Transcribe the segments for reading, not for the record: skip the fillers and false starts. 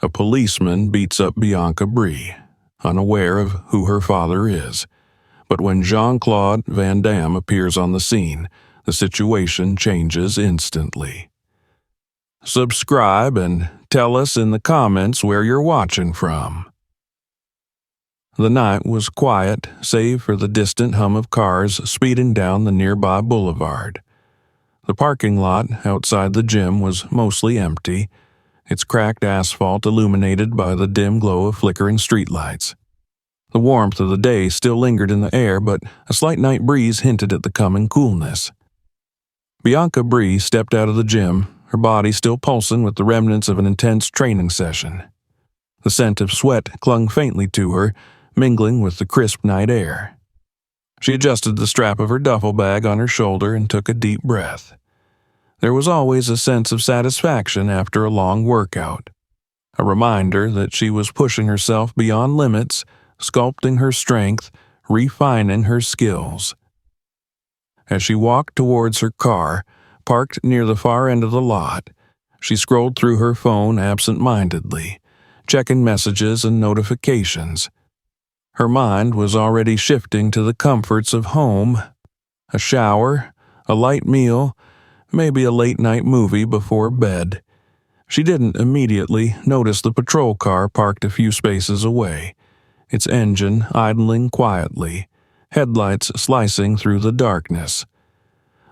A policeman beats up Bianca Brí, unaware of who her father is. But when Jean-Claude Van Damme appears on the scene, the situation changes instantly. Subscribe and tell us in the comments where you're watching from. The night was quiet, save for the distant hum of cars speeding down the nearby boulevard. The parking lot outside the gym was mostly empty, its cracked asphalt illuminated by the dim glow of flickering streetlights. The warmth of the day still lingered in the air, but a slight night breeze hinted at the coming coolness. Bianca Brí stepped out of the gym, her body still pulsing with the remnants of an intense training session. The scent of sweat clung faintly to her, mingling with the crisp night air. She adjusted the strap of her duffel bag on her shoulder and took a deep breath. There was always a sense of satisfaction after a long workout, a reminder that she was pushing herself beyond limits, sculpting her strength, refining her skills. As she walked towards her car, parked near the far end of the lot, she scrolled through her phone absent-mindedly, checking messages and notifications. Her mind was already shifting to the comforts of home, a shower, a light meal, maybe a late-night movie before bed. She didn't immediately notice the patrol car parked a few spaces away, its engine idling quietly, headlights slicing through the darkness.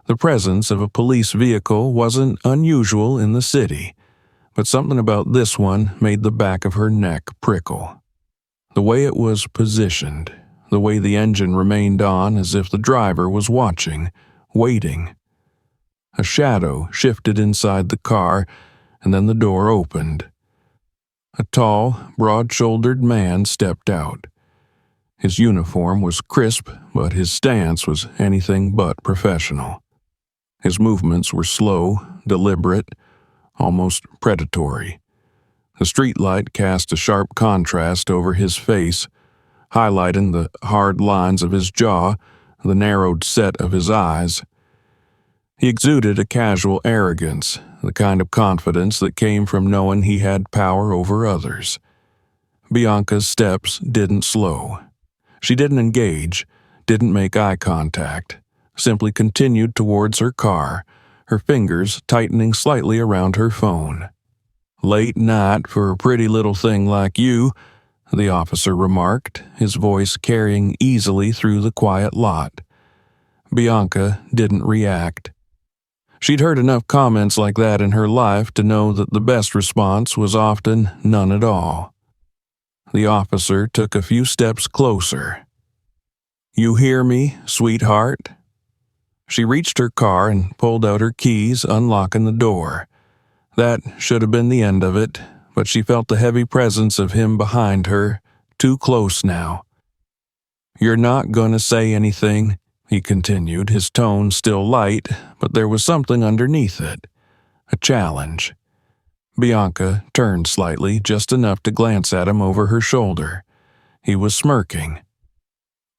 The presence of a police vehicle wasn't unusual in the city, but something about this one made the back of her neck prickle. The way it was positioned, the way the engine remained on as if the driver was watching, waiting. A shadow shifted inside the car, and then the door opened. A tall, broad-shouldered man stepped out. His uniform was crisp, but his stance was anything but professional. His movements were slow, deliberate, almost predatory. The streetlight cast a sharp contrast over his face, highlighting the hard lines of his jaw, the narrowed set of his eyes. He exuded a casual arrogance, the kind of confidence that came from knowing he had power over others. Bianca's steps didn't slow. She didn't engage, didn't make eye contact, simply continued towards her car, her fingers tightening slightly around her phone. "Late night for a pretty little thing like you," the officer remarked, his voice carrying easily through the quiet lot. Bianca didn't react. She'd heard enough comments like that in her life to know that the best response was often none at all. The officer took a few steps closer. "You hear me, sweetheart?" She reached her car and pulled out her keys, unlocking the door. That should have been the end of it, but she felt the heavy presence of him behind her, too close now. "You're not going to say anything?" he continued, his tone still light, but there was something underneath it, a challenge. Bianca turned slightly, just enough to glance at him over her shoulder. He was smirking.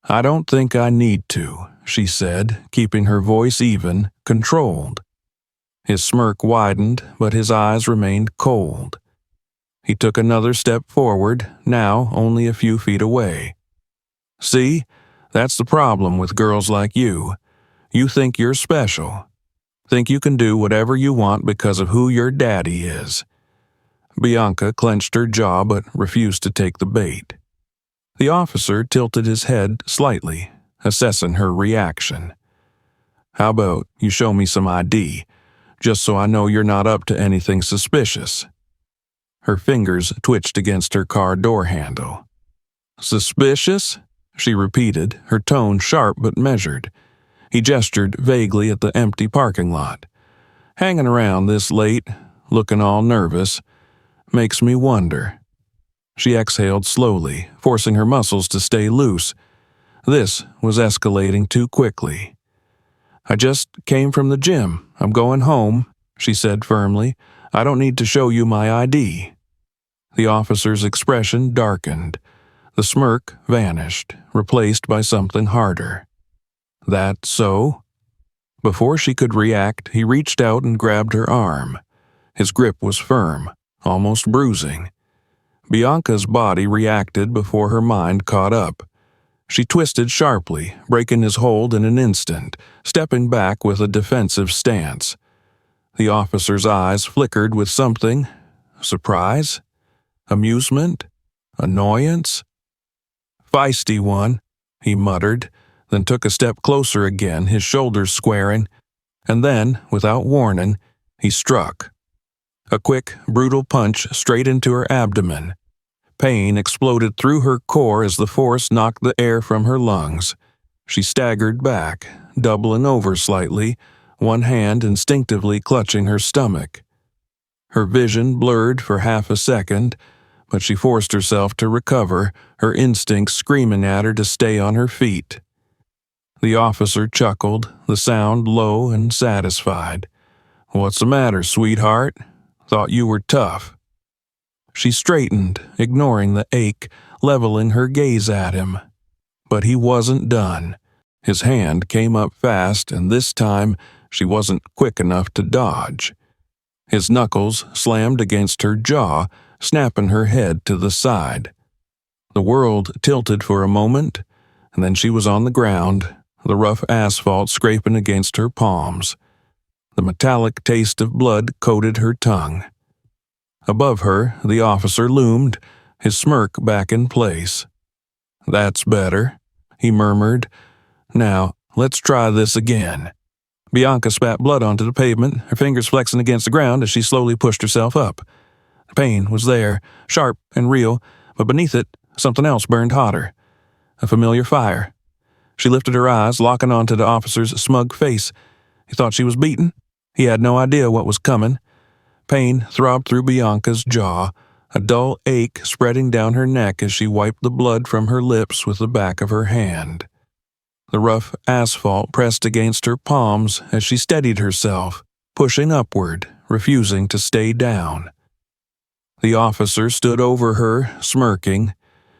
"I don't think I need to," she said, keeping her voice even, controlled. His smirk widened, but his eyes remained cold. He took another step forward, now only a few feet away. "See? That's the problem with girls like you. You think you're special. Think you can do whatever you want because of who your daddy is." Bianca clenched her jaw but refused to take the bait. The officer tilted his head slightly, assessing her reaction. "How about you show me some ID, just so I know you're not up to anything suspicious?" Her fingers twitched against her car door handle. "Suspicious?" she repeated, her tone sharp but measured. He gestured vaguely at the empty parking lot. "Hanging around this late, looking all nervous, makes me wonder." She exhaled slowly, forcing her muscles to stay loose. This was escalating too quickly. "I just came from the gym. I'm going home," she said firmly. "I don't need to show you my ID." The officer's expression darkened. The smirk vanished, replaced by something harder. "That so?" Before she could react, he reached out and grabbed her arm. His grip was firm, almost bruising. Bianca's body reacted before her mind caught up. She twisted sharply, breaking his hold in an instant, stepping back with a defensive stance. The officer's eyes flickered with something. Surprise? Amusement? Annoyance? "Feisty one," he muttered, then took a step closer again, his shoulders squaring, and then, without warning, he struck. A quick, brutal punch straight into her abdomen. Pain exploded through her core as the force knocked the air from her lungs. She staggered back, doubling over slightly, one hand instinctively clutching her stomach. Her vision blurred for half a second, but she forced herself to recover, her instincts screaming at her to stay on her feet. The officer chuckled, the sound low and satisfied. "What's the matter, sweetheart? Thought you were tough." She straightened, ignoring the ache, leveling her gaze at him. But he wasn't done. His hand came up fast, and this time she wasn't quick enough to dodge. His knuckles slammed against her jaw, snapping her head to the side. The world tilted for a moment, and then she was on the ground, the rough asphalt scraping against her palms. The metallic taste of blood coated her tongue. Above her, the officer loomed, his smirk back in place. "That's better," he murmured. "Now, let's try this again." Bianca spat blood onto the pavement, her fingers flexing against the ground as she slowly pushed herself up. The pain was there, sharp and real, but beneath it, something else burned hotter. A familiar fire. She lifted her eyes, locking onto the officer's smug face. He thought she was beaten. He had no idea what was coming. Pain throbbed through Bianca's jaw, a dull ache spreading down her neck as she wiped the blood from her lips with the back of her hand. The rough asphalt pressed against her palms as she steadied herself, pushing upward, refusing to stay down. The officer stood over her, smirking,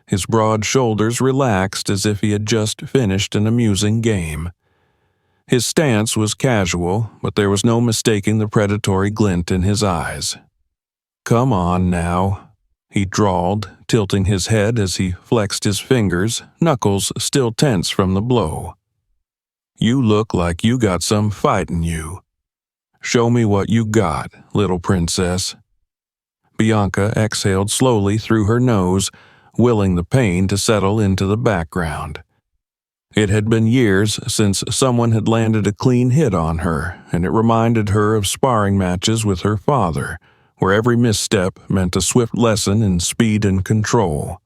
his broad shoulders relaxed as if he had just finished an amusing game. His stance was casual, but there was no mistaking the predatory glint in his eyes. "Come on now," he drawled, tilting his head as he flexed his fingers, knuckles still tense from the blow. "You look like you got some fight in you. Show me what you got, little princess." Bianca exhaled slowly through her nose, willing the pain to settle into the background. It had been years since someone had landed a clean hit on her, and it reminded her of sparring matches with her father, where every misstep meant a swift lesson in speed and control.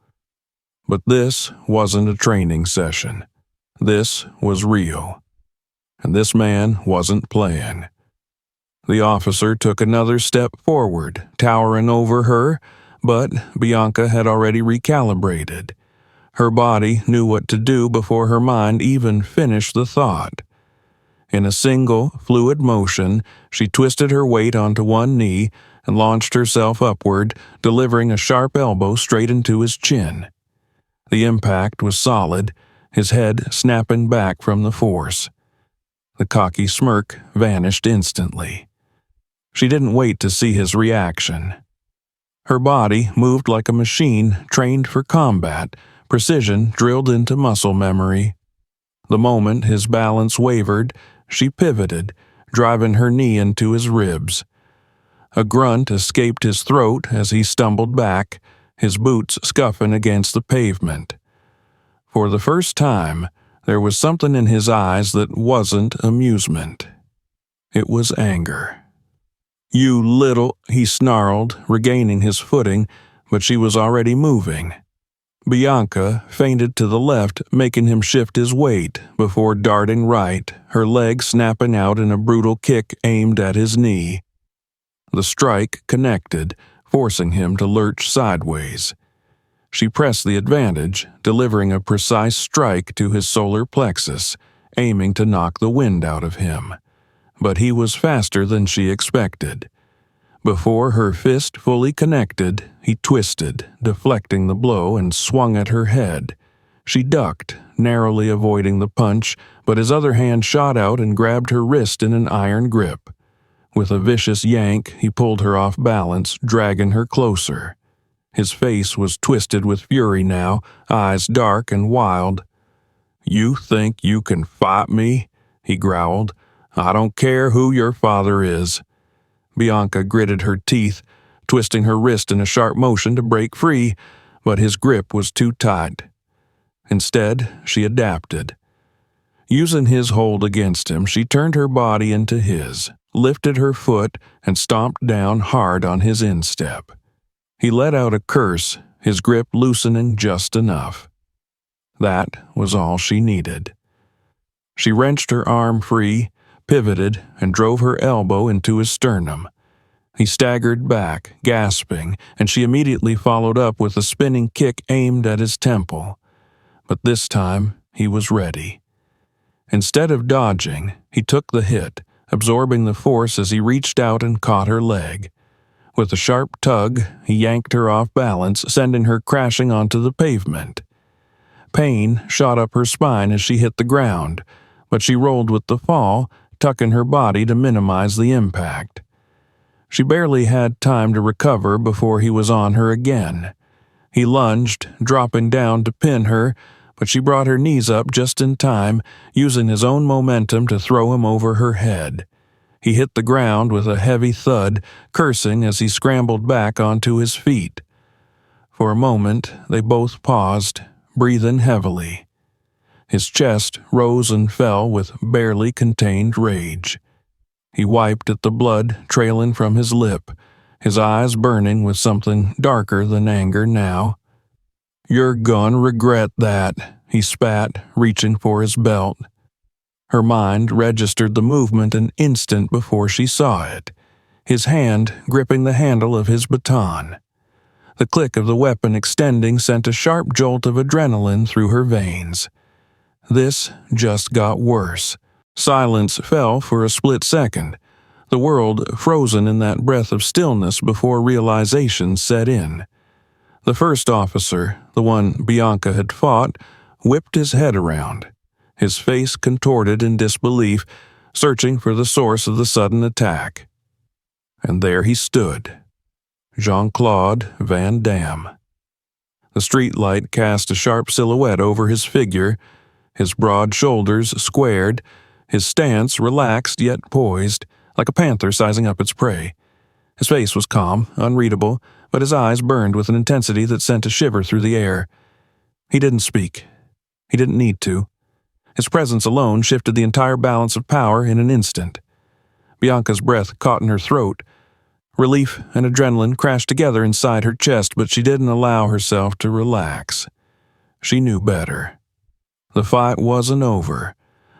But this wasn't a training session. This was real. And this man wasn't playing. The officer took another step forward, towering over her, but Bianca had already recalibrated. Her body knew what to do before her mind even finished the thought. In a single, fluid motion, she twisted her weight onto one knee and launched herself upward, delivering a sharp elbow straight into his chin. The impact was solid, his head snapping back from the force. The cocky smirk vanished instantly. She didn't wait to see his reaction. Her body moved like a machine trained for combat, precision drilled into muscle memory. The moment his balance wavered, she pivoted, driving her knee into his ribs. A grunt escaped his throat as he stumbled back, his boots scuffing against the pavement. For the first time, there was something in his eyes that wasn't amusement. It was anger. "You little," he snarled, regaining his footing, but she was already moving. Bianca feinted to the left, making him shift his weight, before darting right, her leg snapping out in a brutal kick aimed at his knee. The strike connected, forcing him to lurch sideways. She pressed the advantage, delivering a precise strike to his solar plexus, aiming to knock the wind out of him. But he was faster than she expected. Before her fist fully connected, he twisted, deflecting the blow, and swung at her head. She ducked, narrowly avoiding the punch, but his other hand shot out and grabbed her wrist in an iron grip. With a vicious yank, he pulled her off balance, dragging her closer. His face was twisted with fury now, eyes dark and wild. "You think you can fight me?" he growled. "I don't care who your father is." Bianca gritted her teeth, twisting her wrist in a sharp motion to break free, but his grip was too tight. Instead, she adapted. Using his hold against him, she turned her body into his, lifted her foot, and stomped down hard on his instep. He let out a curse, his grip loosening just enough. That was all she needed. She wrenched her arm free, pivoted, and drove her elbow into his sternum. He staggered back, gasping, and she immediately followed up with a spinning kick aimed at his temple. But this time, he was ready. Instead of dodging, he took the hit, absorbing the force as he reached out and caught her leg. With a sharp tug, he yanked her off balance, sending her crashing onto the pavement. Pain shot up her spine as she hit the ground, but she rolled with the fall, tucking her body to minimize the impact. She barely had time to recover before he was on her again. He lunged, dropping down to pin her, but she brought her knees up just in time, using his own momentum to throw him over her head. He hit the ground with a heavy thud, cursing as he scrambled back onto his feet. For a moment, they both paused, breathing heavily. His chest rose and fell with barely contained rage. He wiped at the blood trailing from his lip, his eyes burning with something darker than anger now. "You're gonna regret that," he spat, reaching for his belt. Her mind registered the movement an instant before she saw it, his hand gripping the handle of his baton. The click of the weapon extending sent a sharp jolt of adrenaline through her veins. This just got worse. Silence fell for a split second, the world frozen in that breath of stillness before realization set in. The first officer, the one Bianca had fought, whipped his head around, his face contorted in disbelief, searching for the source of the sudden attack. And there he stood, Jean-Claude Van Damme. The streetlight cast a sharp silhouette over his figure, his broad shoulders squared, his stance relaxed yet poised, like a panther sizing up its prey. His face was calm, unreadable, but his eyes burned with an intensity that sent a shiver through the air. He didn't speak. He didn't need to. His presence alone shifted the entire balance of power in an instant. Bianca's breath caught in her throat. Relief and adrenaline crashed together inside her chest, but she didn't allow herself to relax. She knew better. The fight wasn't over.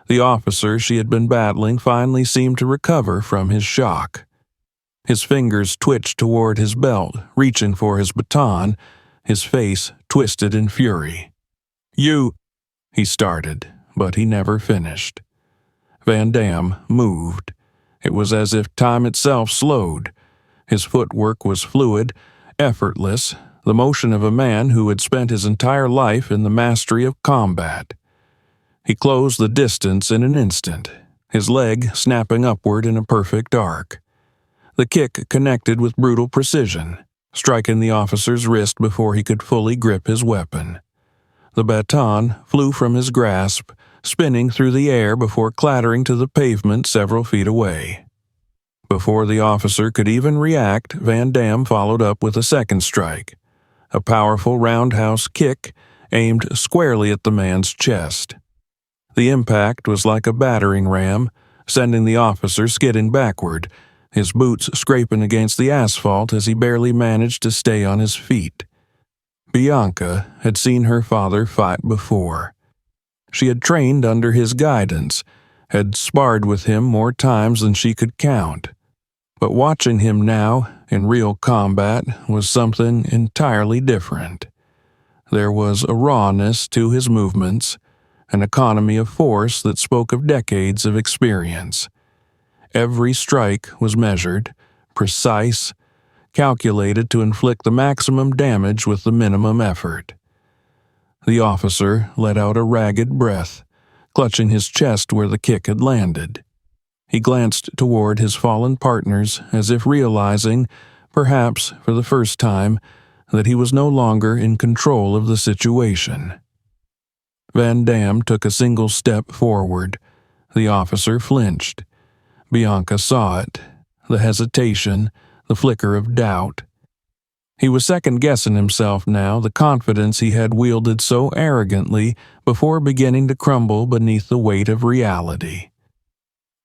The officer she had been battling finally seemed to recover from his shock. His fingers twitched toward his belt, reaching for his baton, his face twisted in fury. "You," he started, but he never finished. Van Damme moved. It was as if time itself slowed. His footwork was fluid, effortless, the motion of a man who had spent his entire life in the mastery of combat. He closed the distance in an instant, his leg snapping upward in a perfect arc. The kick connected with brutal precision, striking the officer's wrist before he could fully grip his weapon. The baton flew from his grasp, spinning through the air before clattering to the pavement several feet away. Before the officer could even react, Van Damme followed up with a second strike, a powerful roundhouse kick aimed squarely at the man's chest. The impact was like a battering ram, sending the officer skidding backward, his boots scraping against the asphalt as he barely managed to stay on his feet. Bianca had seen her father fight before. She had trained under his guidance, had sparred with him more times than she could count. But watching him now, in real combat, was something entirely different. There was a rawness to his movements, an economy of force that spoke of decades of experience. Every strike was measured, precise, calculated to inflict the maximum damage with the minimum effort. The officer let out a ragged breath, clutching his chest where the kick had landed. He glanced toward his fallen partners as if realizing, perhaps for the first time, that he was no longer in control of the situation. Van Damme took a single step forward. The officer flinched. Bianca saw it, the hesitation, the flicker of doubt. He was second-guessing himself now, the confidence he had wielded so arrogantly before beginning to crumble beneath the weight of reality.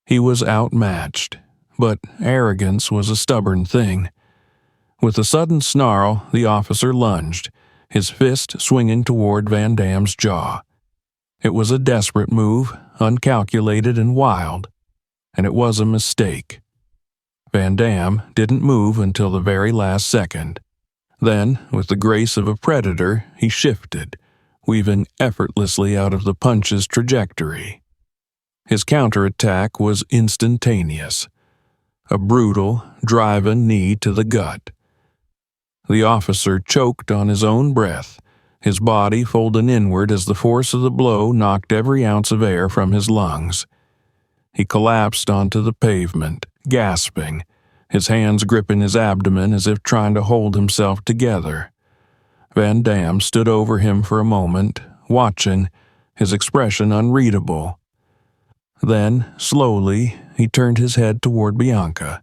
He was outmatched, but arrogance was a stubborn thing. With a sudden snarl, the officer lunged, his fist swinging toward Van Damme's jaw. It was a desperate move, uncalculated and wild, and it was a mistake. Van Damme didn't move until the very last second. Then, with the grace of a predator, he shifted, weaving effortlessly out of the punch's trajectory. His counterattack was instantaneous. A brutal, driving knee to the gut. The officer choked on his own breath, his body folding inward as the force of the blow knocked every ounce of air from his lungs. He collapsed onto the pavement, gasping, his hands gripping his abdomen as if trying to hold himself together. Van Damme stood over him for a moment, watching, his expression unreadable. Then, slowly, he turned his head toward Bianca.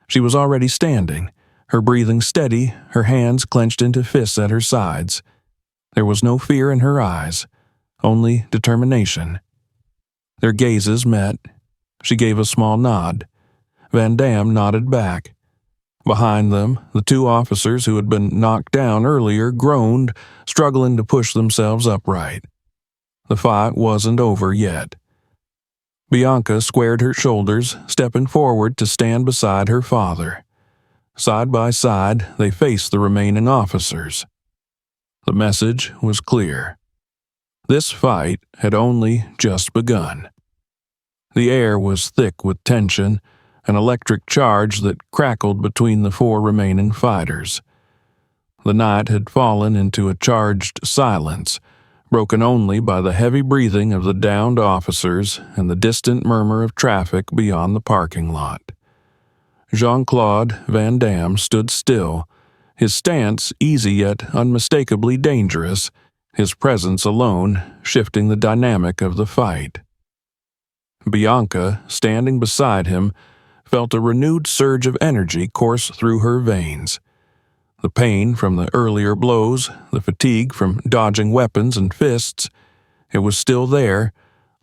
She was already standing, her breathing steady, her hands clenched into fists at her sides. There was no fear in her eyes, only determination. Their gazes met. She gave a small nod. Van Damme nodded back. Behind them, the two officers who had been knocked down earlier groaned, struggling to push themselves upright. The fight wasn't over yet. Bianca squared her shoulders, stepping forward to stand beside her father. Side by side, they faced the remaining officers. The message was clear. This fight had only just begun. The air was thick with tension, an electric charge that crackled between the four remaining fighters. The night had fallen into a charged silence, broken only by the heavy breathing of the downed officers and the distant murmur of traffic beyond the parking lot. Jean-Claude Van Damme stood still, his stance easy yet unmistakably dangerous, his presence alone shifting the dynamic of the fight. Bianca, standing beside him, felt a renewed surge of energy course through her veins. The pain from the earlier blows, the fatigue from dodging weapons and fists, it was still there,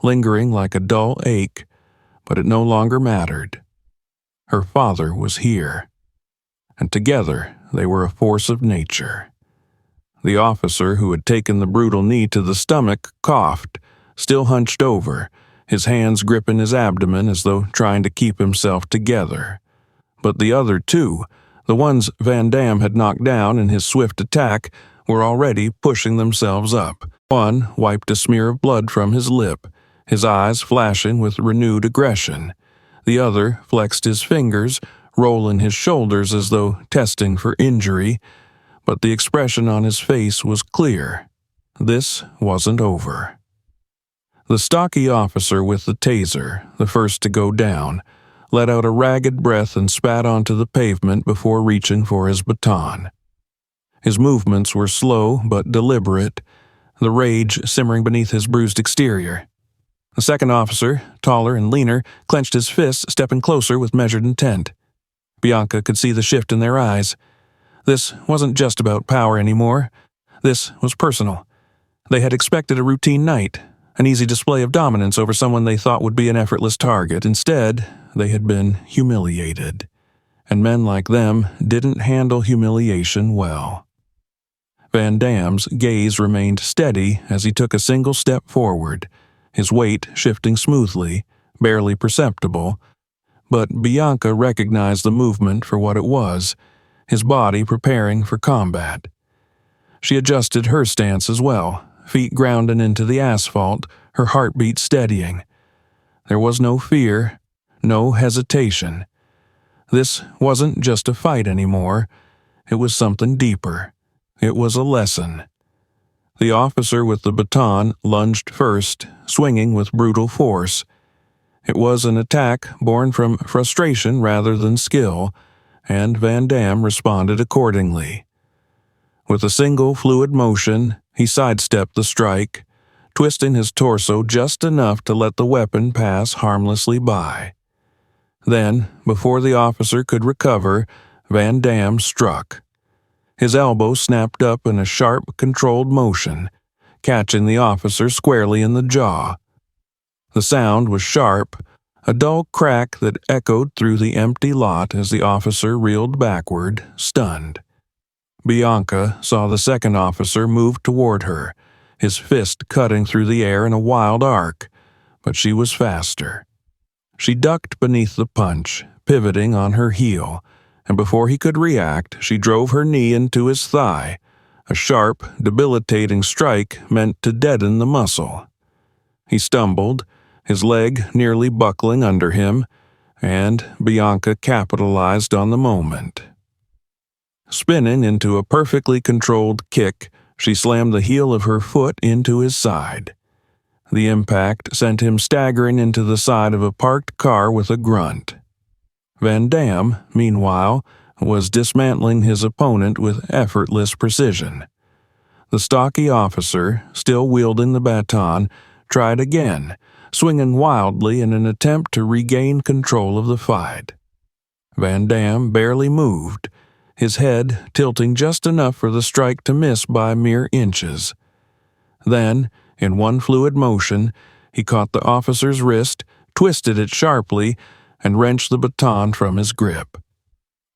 lingering like a dull ache, but it no longer mattered. Her father was here, and together they were a force of nature. The officer who had taken the brutal knee to the stomach coughed, still hunched over, his hands gripping his abdomen as though trying to keep himself together. But the other two, the ones Van Damme had knocked down in his swift attack, were already pushing themselves up. One wiped a smear of blood from his lip, his eyes flashing with renewed aggression. The other flexed his fingers, rolling his shoulders as though testing for injury, but the expression on his face was clear. This wasn't over. The stocky officer with the taser, the first to go down, let out a ragged breath and spat onto the pavement before reaching for his baton. His movements were slow but deliberate, the rage simmering beneath his bruised exterior. The second officer, taller and leaner, clenched his fists, stepping closer with measured intent. Bianca could see the shift in their eyes. This wasn't just about power anymore. This was personal. They had expected a routine night, an easy display of dominance over someone they thought would be an effortless target. Instead, they had been humiliated. And men like them didn't handle humiliation well. Van Damme's gaze remained steady as he took a single step forward, his weight shifting smoothly, barely perceptible. But Bianca recognized the movement for what it was, his body preparing for combat. She adjusted her stance as well, feet grounding into the asphalt, her heartbeat steadying. There was no fear, no hesitation. This wasn't just a fight anymore. It was something deeper. It was a lesson. The officer with the baton lunged first, swinging with brutal force. It was an attack born from frustration rather than skill, and Van Damme responded accordingly. With a single fluid motion, he sidestepped the strike, twisting his torso just enough to let the weapon pass harmlessly by. Then, before the officer could recover, Van Damme struck. His elbow snapped up in a sharp, controlled motion, catching the officer squarely in the jaw. The sound was sharp, a dull crack that echoed through the empty lot as the officer reeled backward, stunned. Bianca saw the second officer move toward her, his fist cutting through the air in a wild arc, but she was faster. She ducked beneath the punch, pivoting on her heel, and before he could react, she drove her knee into his thigh, a sharp, debilitating strike meant to deaden the muscle. He stumbled, his leg nearly buckling under him, and Bianca capitalized on the moment. Spinning into a perfectly controlled kick, she slammed the heel of her foot into his side. The impact sent him staggering into the side of a parked car with a grunt. Van Damme, meanwhile, was dismantling his opponent with effortless precision. The stocky officer, still wielding the baton, tried again, swinging wildly in an attempt to regain control of the fight. Van Damme barely moved, his head tilting just enough for the strike to miss by mere inches. Then, in one fluid motion, he caught the officer's wrist, twisted it sharply, and wrenched the baton from his grip.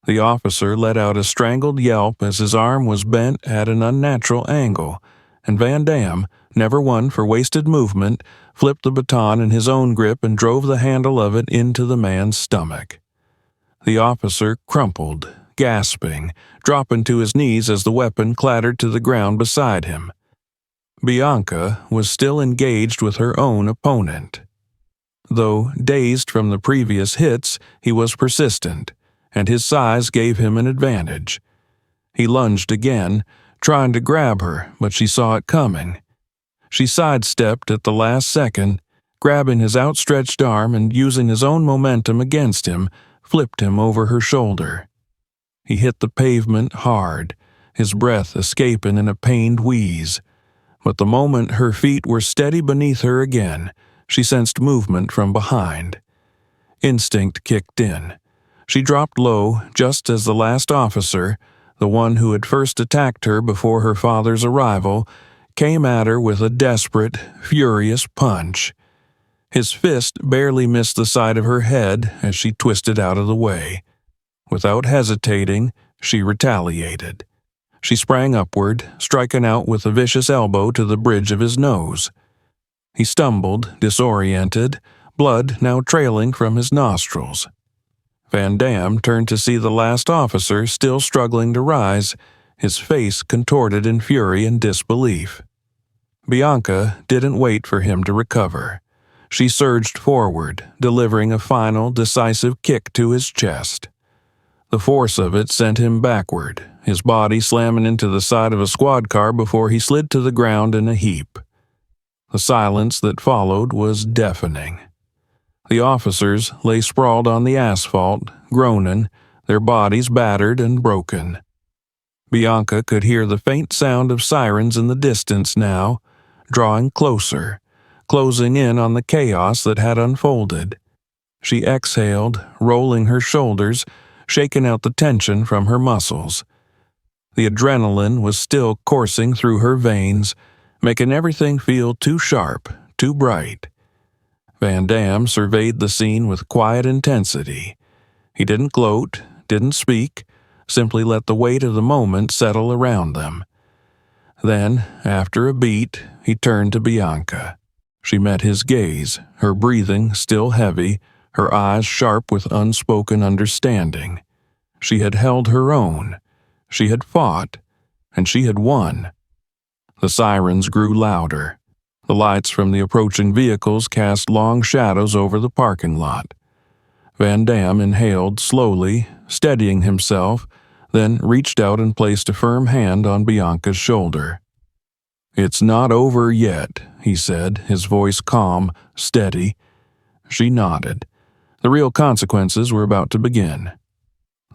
The officer let out a strangled yelp as his arm was bent at an unnatural angle, and Van Damme, never one for wasted movement, flipped the baton in his own grip and drove the handle of it into the man's stomach. The officer crumpled, gasping, dropping to his knees as the weapon clattered to the ground beside him. Bianca was still engaged with her own opponent. Though dazed from the previous hits, he was persistent, and his size gave him an advantage. He lunged again, trying to grab her, but she saw it coming. She sidestepped at the last second, grabbing his outstretched arm and using his own momentum against him, flipped him over her shoulder. He hit the pavement hard, his breath escaping in a pained wheeze. But the moment her feet were steady beneath her again, she sensed movement from behind. Instinct kicked in. She dropped low just as the last officer, the one who had first attacked her before her father's arrival, came at her with a desperate, furious punch. His fist barely missed the side of her head as she twisted out of the way. Without hesitating, she retaliated. She sprang upward, striking out with a vicious elbow to the bridge of his nose. He stumbled, disoriented, blood now trailing from his nostrils. Van Damme turned to see the last officer still struggling to rise, his face contorted in fury and disbelief. Bianca didn't wait for him to recover. She surged forward, delivering a final, decisive kick to his chest. The force of it sent him backward, his body slamming into the side of a squad car before he slid to the ground in a heap. The silence that followed was deafening. The officers lay sprawled on the asphalt, groaning, their bodies battered and broken. Bianca could hear the faint sound of sirens in the distance now, drawing closer, closing in on the chaos that had unfolded. She exhaled, rolling her shoulders, shaking out the tension from her muscles. The adrenaline was still coursing through her veins, making everything feel too sharp, too bright. Van Damme surveyed the scene with quiet intensity. He didn't gloat, didn't speak, simply let the weight of the moment settle around them. Then, after a beat, he turned to Bianca. She met his gaze, her breathing still heavy, her eyes sharp with unspoken understanding. She had held her own. She had fought, and she had won. The sirens grew louder. The lights from the approaching vehicles cast long shadows over the parking lot. Van Damme inhaled slowly, steadying himself, then reached out and placed a firm hand on Bianca's shoulder. "It's not over yet," he said, his voice calm, steady. She nodded. The real consequences were about to begin.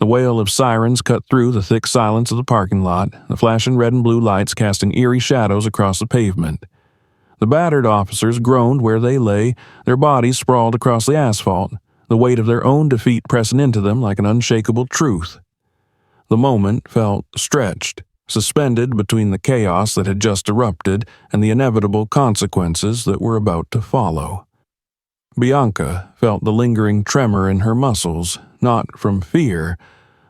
The wail of sirens cut through the thick silence of the parking lot, the flashing red and blue lights casting eerie shadows across the pavement. The battered officers groaned where they lay, their bodies sprawled across the asphalt, the weight of their own defeat pressing into them like an unshakable truth. The moment felt stretched, suspended between the chaos that had just erupted and the inevitable consequences that were about to follow. Bianca felt the lingering tremor in her muscles, not from fear,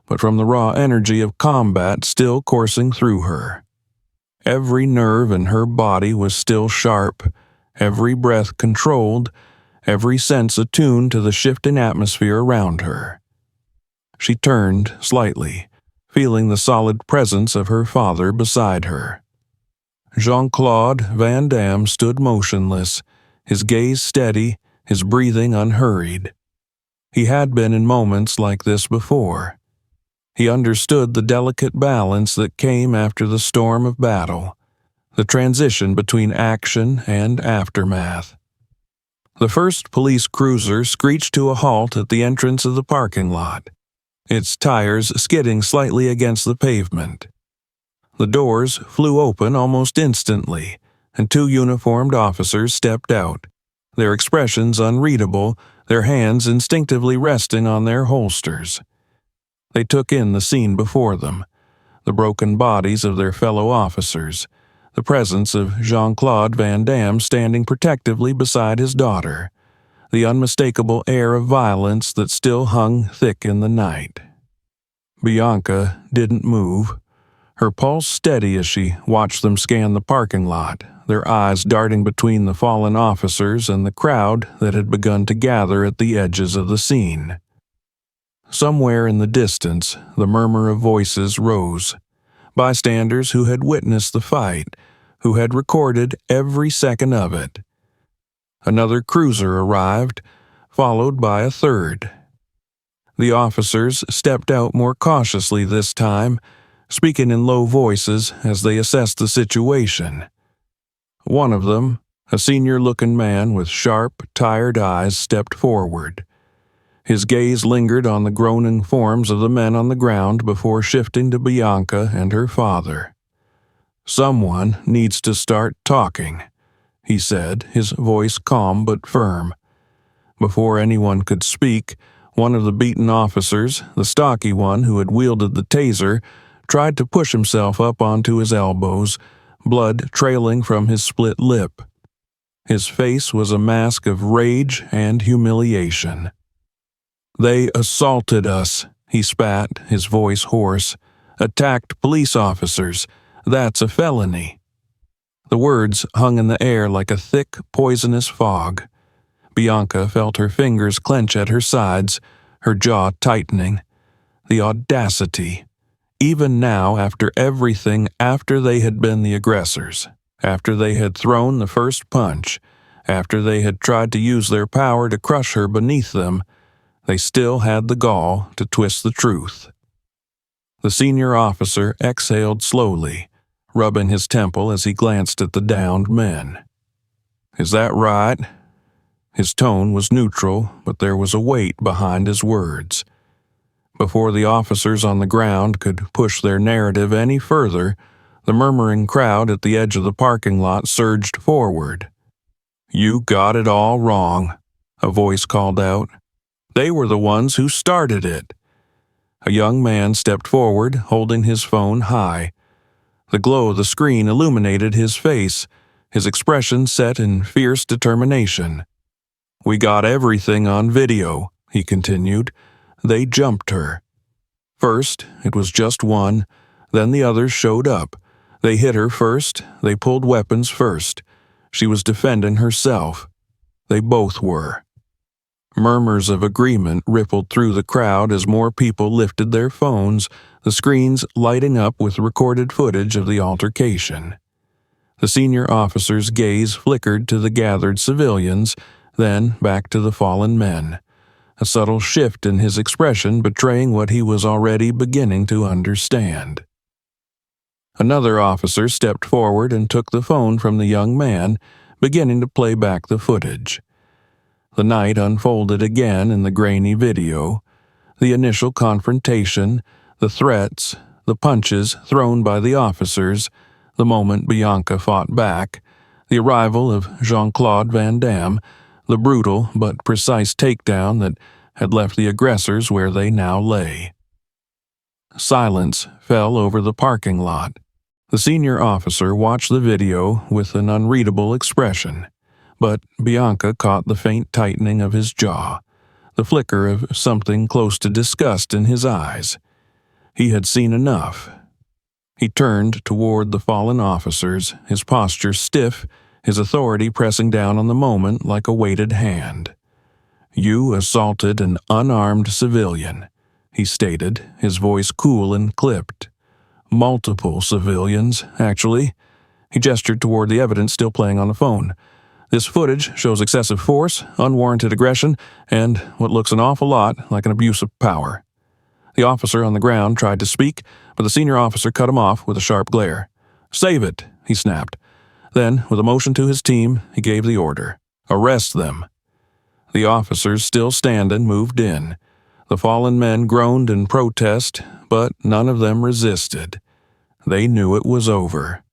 but from the raw energy of combat still coursing through her. Every nerve in her body was still sharp, every breath controlled, every sense attuned to the shifting atmosphere around her. She turned slightly, feeling the solid presence of her father beside her. Jean-Claude Van Damme stood motionless, his gaze steady, his breathing unhurried. He had been in moments like this before. He understood the delicate balance that came after the storm of battle, the transition between action and aftermath. The first police cruiser screeched to a halt at the entrance of the parking lot, its tires skidding slightly against the pavement. The doors flew open almost instantly, and two uniformed officers stepped out, their expressions unreadable, their hands instinctively resting on their holsters. They took in the scene before them, the broken bodies of their fellow officers, the presence of Jean-Claude Van Damme standing protectively beside his daughter, the unmistakable air of violence that still hung thick in the night. Bianca didn't move, her pulse steady as she watched them scan the parking lot, their eyes darting between the fallen officers and the crowd that had begun to gather at the edges of the scene. Somewhere in the distance, the murmur of voices rose. Bystanders who had witnessed the fight, who had recorded every second of it. Another cruiser arrived, followed by a third. The officers stepped out more cautiously this time, speaking in low voices as they assessed the situation. One of them, a senior-looking man with sharp, tired eyes, stepped forward. His gaze lingered on the groaning forms of the men on the ground before shifting to Bianca and her father. "Someone needs to start talking," he said, his voice calm but firm. Before anyone could speak, one of the beaten officers, the stocky one who had wielded the taser, tried to push himself up onto his elbows, blood trailing from his split lip. His face was a mask of rage and humiliation. "They assaulted us," he spat, his voice hoarse. "Attacked police officers. That's a felony." The words hung in the air like a thick, poisonous fog. Bianca felt her fingers clench at her sides, her jaw tightening. The audacity. Even now, after everything, after they had been the aggressors, after they had thrown the first punch, after they had tried to use their power to crush her beneath them, they still had the gall to twist the truth. The senior officer exhaled slowly, rubbing his temple as he glanced at the downed men. "Is that right?" His tone was neutral, but there was a weight behind his words. Before the officers on the ground could push their narrative any further, the murmuring crowd at the edge of the parking lot surged forward. "You got it all wrong," a voice called out. "They were the ones who started it." A young man stepped forward, holding his phone high. The glow of the screen illuminated his face, his expression set in fierce determination. "We got everything on video," he continued. "They jumped her. First, it was just one, then the others showed up. They hit her first, they pulled weapons first. She was defending herself. They both were." Murmurs of agreement rippled through the crowd as more people lifted their phones, the screens lighting up with recorded footage of the altercation. The senior officer's gaze flickered to the gathered civilians, then back to the fallen men, a subtle shift in his expression betraying what he was already beginning to understand. Another officer stepped forward and took the phone from the young man, beginning to play back the footage. The night unfolded again in the grainy video. The initial confrontation, the threats, the punches thrown by the officers, the moment Bianca fought back, the arrival of Jean-Claude Van Damme, the brutal but precise takedown that had left the aggressors where they now lay. Silence fell over the parking lot. The senior officer watched the video with an unreadable expression, but Bianca caught the faint tightening of his jaw, the flicker of something close to disgust in his eyes. He had seen enough. He turned toward the fallen officers, his posture stiff, his authority pressing down on the moment like a weighted hand. "You assaulted an unarmed civilian," he stated, his voice cool and clipped. "Multiple civilians, actually." He gestured toward the evidence still playing on the phone. "This footage shows excessive force, unwarranted aggression, and what looks an awful lot like an abuse of power." The officer on the ground tried to speak, but the senior officer cut him off with a sharp glare. "Save it," he snapped. Then, with a motion to his team, he gave the order. "Arrest them." The officers, still standing, moved in. The fallen men groaned in protest, but none of them resisted. They knew it was over.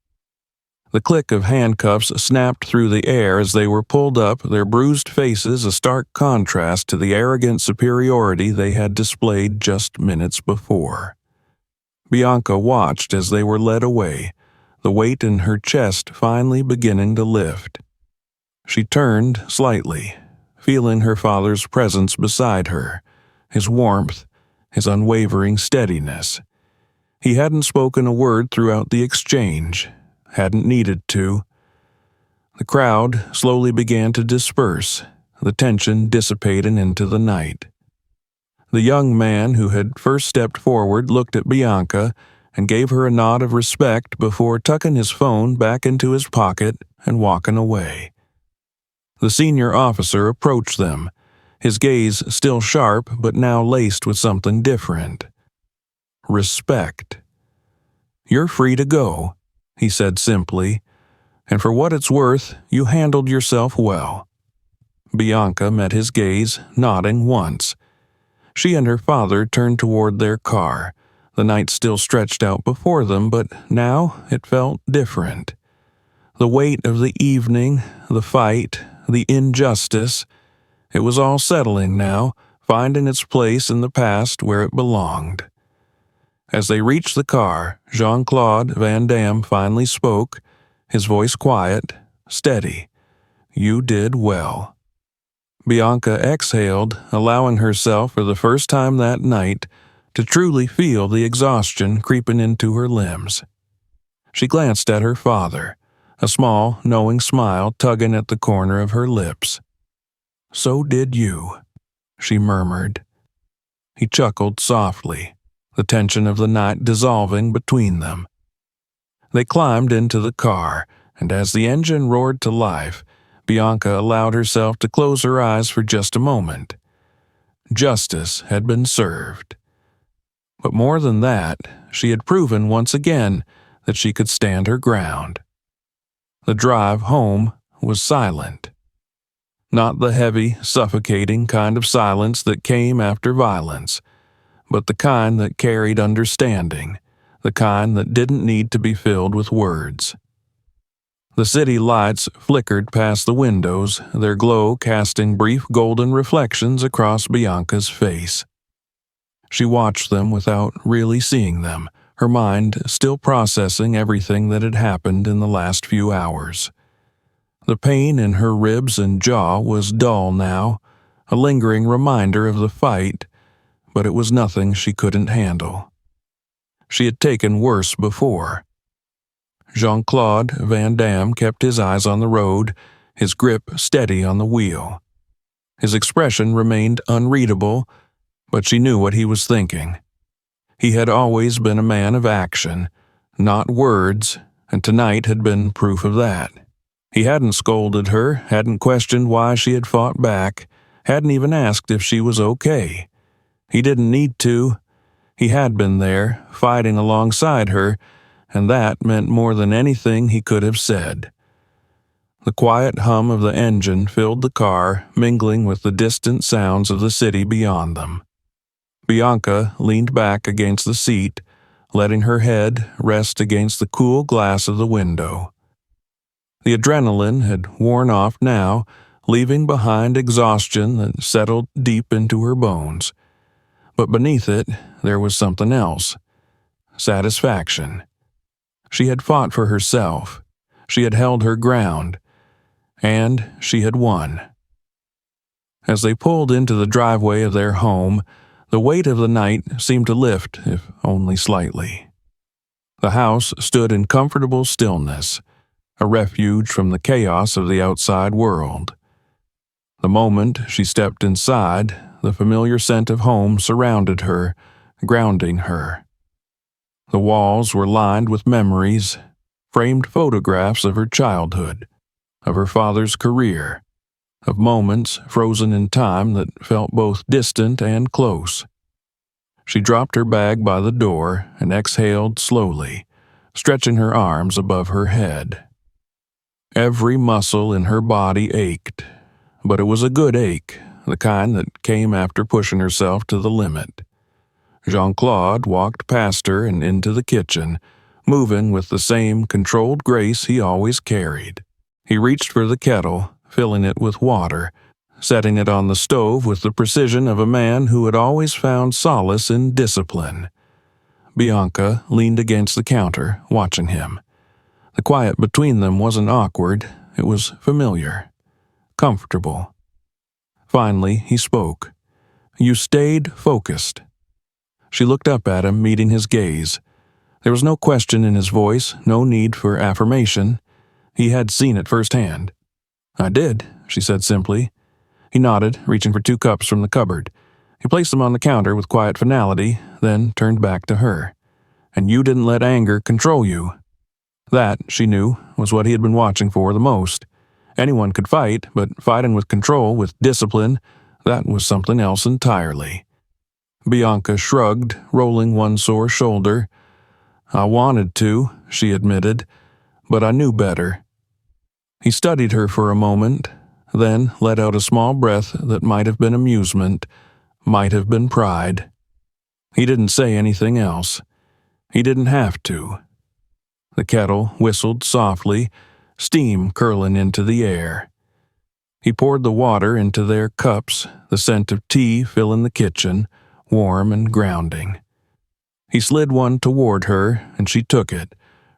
The click of handcuffs snapped through the air as they were pulled up, their bruised faces a stark contrast to the arrogant superiority they had displayed just minutes before. Bianca watched as they were led away, the weight in her chest finally beginning to lift. She turned slightly, feeling her father's presence beside her, his warmth, his unwavering steadiness. He hadn't spoken a word throughout the exchange, hadn't needed to. The crowd slowly began to disperse, the tension dissipating into the night. The young man who had first stepped forward looked at Bianca and gave her a nod of respect before tucking his phone back into his pocket and walking away. The senior officer approached them, his gaze still sharp but now laced with something different. Respect. "You're free to go," he said simply, "and for what it's worth, you handled yourself well." Bianca met his gaze, nodding once. She and her father turned toward their car. The night still stretched out before them, but now it felt different. The weight of the evening, the fight, the injustice, it was all settling now, finding its place in the past where it belonged. As they reached the car, Jean-Claude Van Damme finally spoke, his voice quiet, steady. "You did well." Bianca exhaled, allowing herself for the first time that night to truly feel the exhaustion creeping into her limbs. She glanced at her father, a small, knowing smile tugging at the corner of her lips. "So did you," she murmured. He chuckled softly, the tension of the night dissolving between them. They climbed into the car, and as the engine roared to life, Bianca allowed herself to close her eyes for just a moment. Justice had been served. But more than that, she had proven once again that she could stand her ground. The drive home was silent. Not the heavy, suffocating kind of silence that came after violence, but the kind that carried understanding, the kind that didn't need to be filled with words. The city lights flickered past the windows, their glow casting brief golden reflections across Bianca's face. She watched them without really seeing them, her mind still processing everything that had happened in the last few hours. The pain in her ribs and jaw was dull now, a lingering reminder of the fight, but it was nothing she couldn't handle. She had taken worse before. Jean-Claude Van Damme kept his eyes on the road, his grip steady on the wheel. His expression remained unreadable, but she knew what he was thinking. He had always been a man of action, not words, and tonight had been proof of that. He hadn't scolded her, hadn't questioned why she had fought back, hadn't even asked if she was okay. He didn't need to. He had been there, fighting alongside her, and that meant more than anything he could have said. The quiet hum of the engine filled the car, mingling with the distant sounds of the city beyond them. Bianca leaned back against the seat, letting her head rest against the cool glass of the window. The adrenaline had worn off now, leaving behind exhaustion that settled deep into her bones. But beneath it, there was something else. Satisfaction. She had fought for herself. She had held her ground. And she had won. As they pulled into the driveway of their home, the weight of the night seemed to lift, if only slightly. The house stood in comfortable stillness, a refuge from the chaos of the outside world. The moment she stepped inside, the familiar scent of home surrounded her, grounding her. The walls were lined with memories, framed photographs of her childhood, of her father's career, of moments frozen in time that felt both distant and close. She dropped her bag by the door and exhaled slowly, stretching her arms above her head. Every muscle in her body ached, but it was a good ache, the kind that came after pushing herself to the limit. Jean-Claude walked past her and into the kitchen, moving with the same controlled grace he always carried. He reached for the kettle, filling it with water, setting it on the stove with the precision of a man who had always found solace in discipline. Bianca leaned against the counter, watching him. The quiet between them wasn't awkward, it was familiar, comfortable. Finally, he spoke. "You stayed focused." She looked up at him, meeting his gaze. There was no question in his voice, no need for affirmation. He had seen it firsthand. "I did," she said simply. He nodded, reaching for 2 cups from the cupboard. He placed them on the counter with quiet finality, then turned back to her. "And you didn't let anger control you." That, she knew, was what he had been watching for the most. Anyone could fight, but fighting with control, with discipline, that was something else entirely. Bianca shrugged, rolling one sore shoulder. "I wanted to," she admitted, "but I knew better." He studied her for a moment, then let out a small breath that might have been amusement, might have been pride. He didn't say anything else. He didn't have to. The kettle whistled softly, steam curling into the air. He poured the water into their cups, the scent of tea filling the kitchen, warm and grounding. He slid one toward her, and she took it,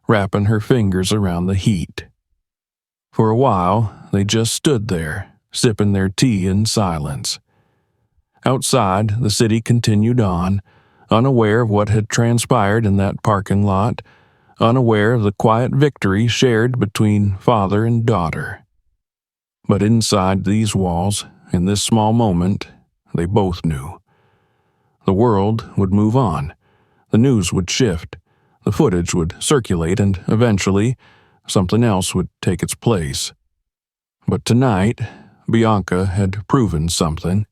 wrapping her fingers around the heat. For a while, they just stood there, sipping their tea in silence. Outside, the city continued on, unaware of what had transpired in that parking lot, unaware of the quiet victory shared between father and daughter. But inside these walls, in this small moment, they both knew. The world would move on. The news would shift. The footage would circulate, and eventually, something else would take its place. But tonight, Bianca had proven something.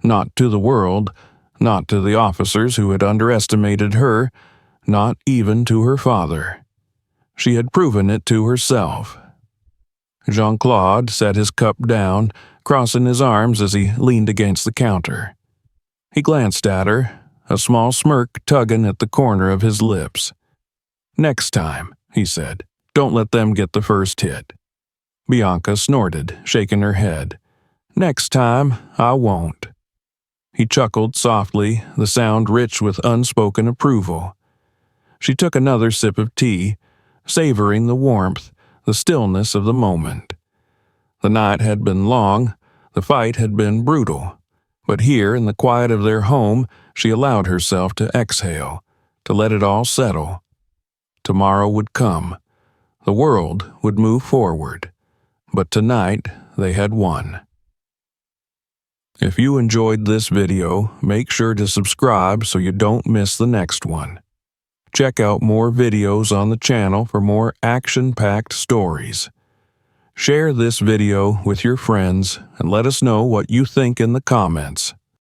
Not to the world, not to the officers who had underestimated her, not even to her father. She had proven it to herself. Jean-Claude set his cup down, crossing his arms as he leaned against the counter. He glanced at her, a small smirk tugging at the corner of his lips. "Next time," he said, "don't let them get the first hit." Bianca snorted, shaking her head. "Next time, I won't." He chuckled softly, the sound rich with unspoken approval. She took another sip of tea, savoring the warmth, the stillness of the moment. The night had been long, the fight had been brutal, but here in the quiet of their home, she allowed herself to exhale, to let it all settle. Tomorrow would come. The world would move forward. But tonight, they had won. If you enjoyed this video, make sure to subscribe so you don't miss the next one. Check out more videos on the channel for more action-packed stories. Share this video with your friends and let us know what you think in the comments.